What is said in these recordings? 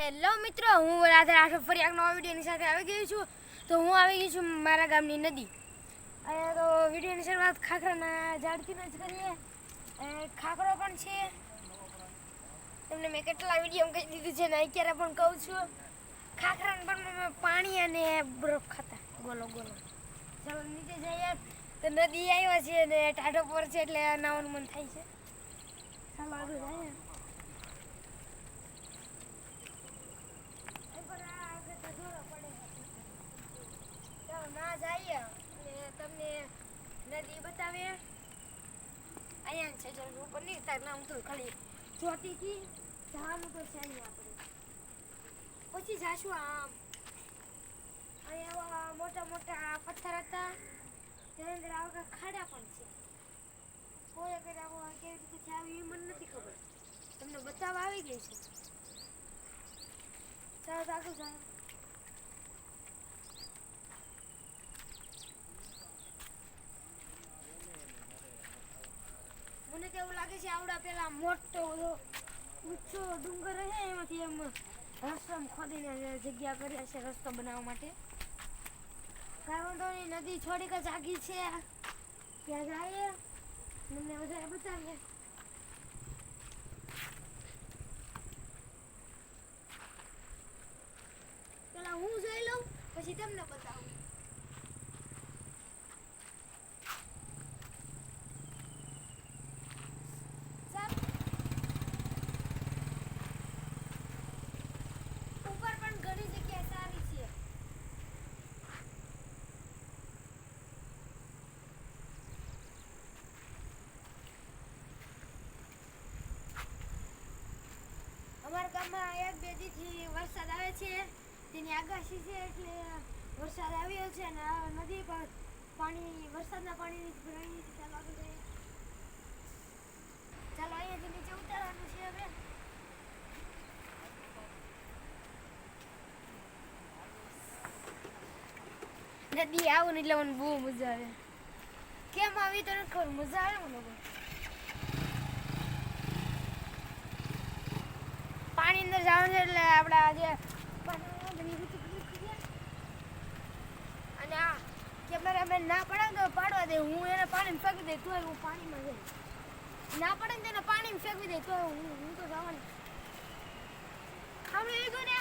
Hello મિત્રો, હું રાધા રાઠોડ ફરી એક નવા વિડીયોની સાથે આવી ગઈ છું. તો હું આવી ગઈ છું મારા ગામની નદી. અહીંયા તો વિડીયોની શરૂઆત ખાખરાના ઝાડથી જ કરીએ. ખાખરો પણ છે. તમને મેં કેટલા વિડીયો કહી દીધું છે ને અત્યારે પણ કહું છું. ખાખરાને પણ પાણી અને બરફ ખાતા ગોલો ગોલો. ચાલો નીચે જઈએ. તો નદી આવ્યા છે અને ટાઢો પર છે એટલે નાવાનું મન થાય છે. ચાલો આગળ જઈએ. ના જઈએ અને તમને નદી બતાવીએ. અહીંયા છે જો ઉપર નહીં તાર નામ તો ખાલી ચોટીથી જવાનું તો છે નહીં આપણે. પછી જાશું આમ. અહીંયા મોટા મોટા પથ્થર હતા. તેની અંદર આવા ખાડા પણ છે. કોઈ અગર આવો કેવી રીતે છે આવી મને નથી ખબર. તમને બતાવવા આવી ગઈ છે. ચાલો આગળ જાય. મને તો એવું લાગે છે આવડા પેલા મોટો ઊંચો ડુંગર રહે એમાંથી એમ રસ્તો ખોદીને જગ્યા કર્યા છે રસ્તો બનાવવા માટે. કારણોની નદી થોડીક જ આગી છે. ત્યાં જઈએ મને વધારે બતાવીએ. પેલા હું જોઈ લઉં પછી તમને બતાવું. અમારા ગામમાં એક બે દીથી વરસાદ આવે છે. તેની આગાહી છે એટલે વરસાદ આવ્યો છે અને નદી પર પાણી વરસાદના પાણીની ભરાઈ છે. ચાલો આગળ જઈએ. ચાલો અહીંયાથી નીચે ઉતારવાનું છે હવે. નદી આવું ને એટલે મને બહુ મજા આવે. કેમ આવી તો નથી ખબર, મજા આવે મને બહુ. પાણી અંદર જવાનું છે એટલે આપણા જે અને આ કેમેરામેન ના પડે તો પાડવા દે. હું એને પાણીમાં ફેંકી દે તો હું પાણીમાં જઈશ. ના પડે ને તેને પાણીમાં ફેંકી દે તો હું તો જવાની. સાંભળી લીધું ને.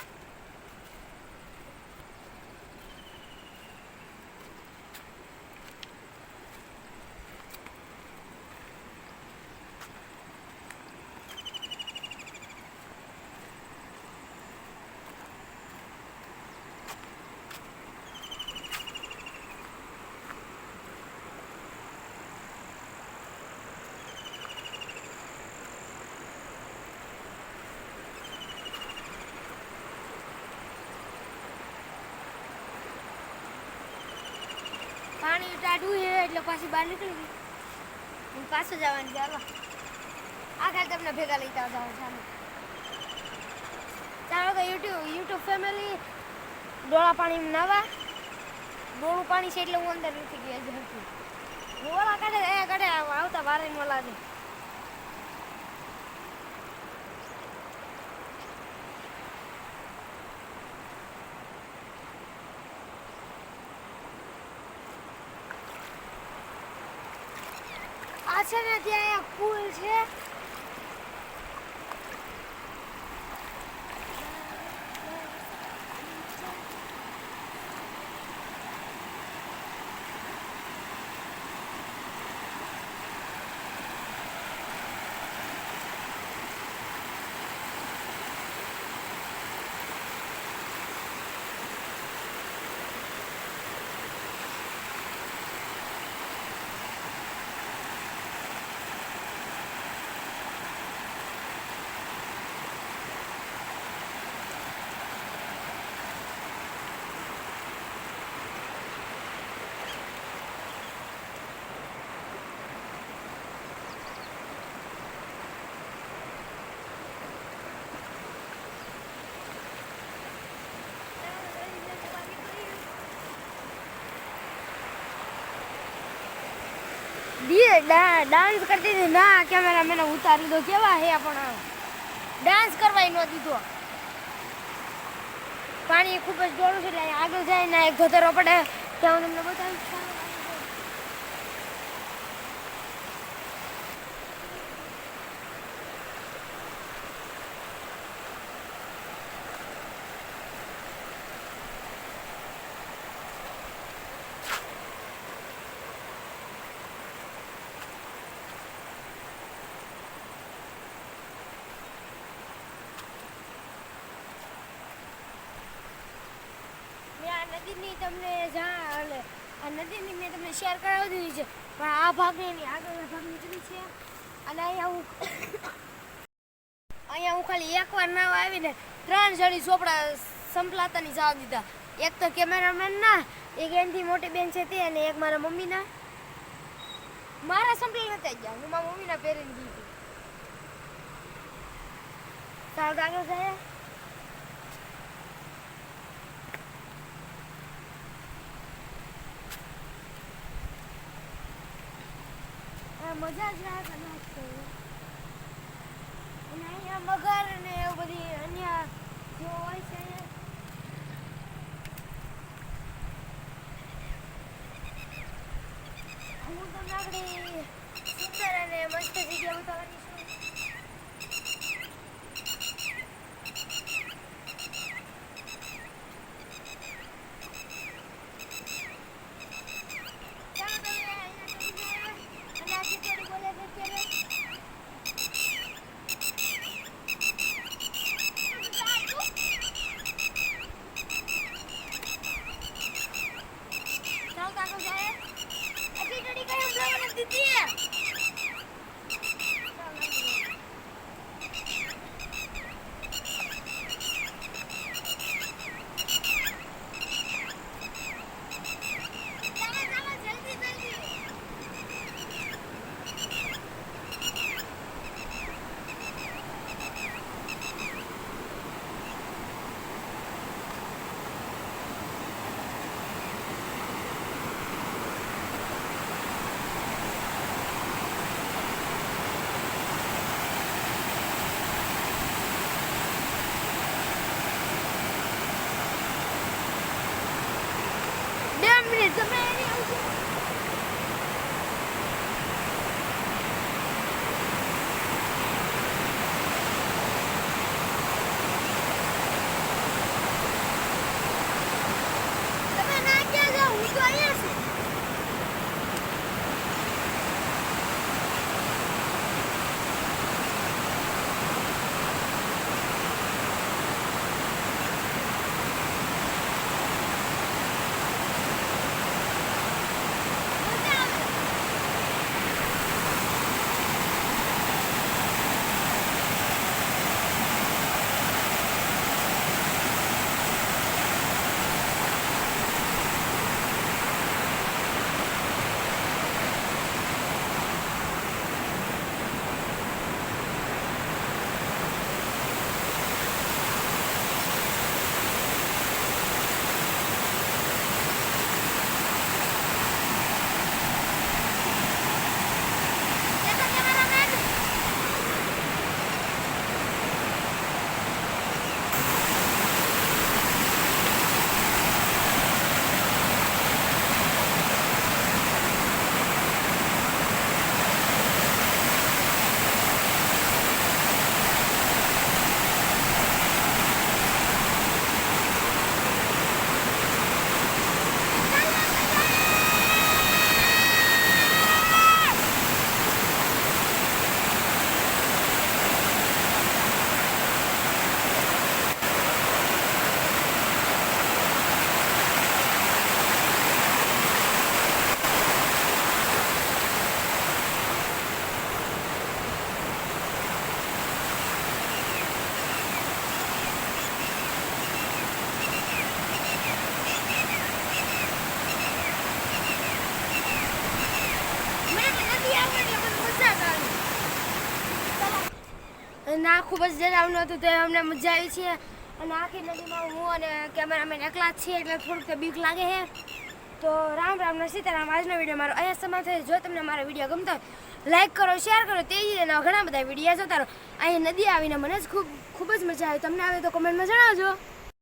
પાણી ટાઢું છે એટલે પાછી બહાર નીકળી ગઈ. પાછું જવાનું છે. હાલો આખા તમને ભેગા લઈ જવાનું ચાલો. ચાલો કે યુટ્યુબ ફેમિલી ડોળા પાણીમાં નાવા. ડોળું પાણી છે એટલે હું અંદર નથી ગઈ હજી હતી. ઓલા કાઢે અહીંયા કાઢે આવતા બારે મોલા છે. આ છે ને ત્યાં પુલ છે. ડાન્સ કરતી હતી ના કેમેરા મેં ઉતારી દો. કેવા હે પણ ડાન્સ કરવા ન દીધો. પાણી ખૂબ જ ડોળું છે એટલે અહીંયા આગળ જાય ને એક ધોતરો પડે ત્યાં હું તમને બતાવીશ. નદીની તમને આ નદીની મેં તમને શેર કરાવી દીધી છે પણ આ ભાગની એની આગળના ભાગ નીકળી છે અને અહીંયા હું ખાલી એકવાર નાવ આવીને 3 જણી ચોપડા સંપલાતાની જવા દીધા. એક તો કેમેરામેન ના, એક એનથી મોટી બેન છે તે અને એક મારા મમ્મીના. મારા સંપલા નતા ગયા, હું મારા મમ્મીના પહેરીને ગઈ હતી. સાવ આગળ જાય મજા જ રાખ અનાજ અને અહીંયા મગર ને એવું બધી અન્ય જે હોય છે હું તમને આગળ સુંદર અને મસ્ત જગ્યા બતાવવાની છું. ના ખૂબ જ ડરાવનું હતું તો અમને મજા આવી છે અને આખી નદીમાં હું અને કેમેરામેન એકલા જ છીએ એટલે થોડુંક તો બીક લાગે છે. તો રામ રામ ને સીતારામ. આજનો વિડીયો મારો અહીંયા સમાપ્ત થાય. જો તમને મારો વિડીયો ગમતો હોય લાઈક કરો, શેર કરો, તે જ રીતે ઘણા બધા વિડીયો જોતા રહો. અહીંયા નદી આવીને મને જ ખૂબ જ મજા આવી. તમને આવે તો કમેન્ટમાં જણાવજો.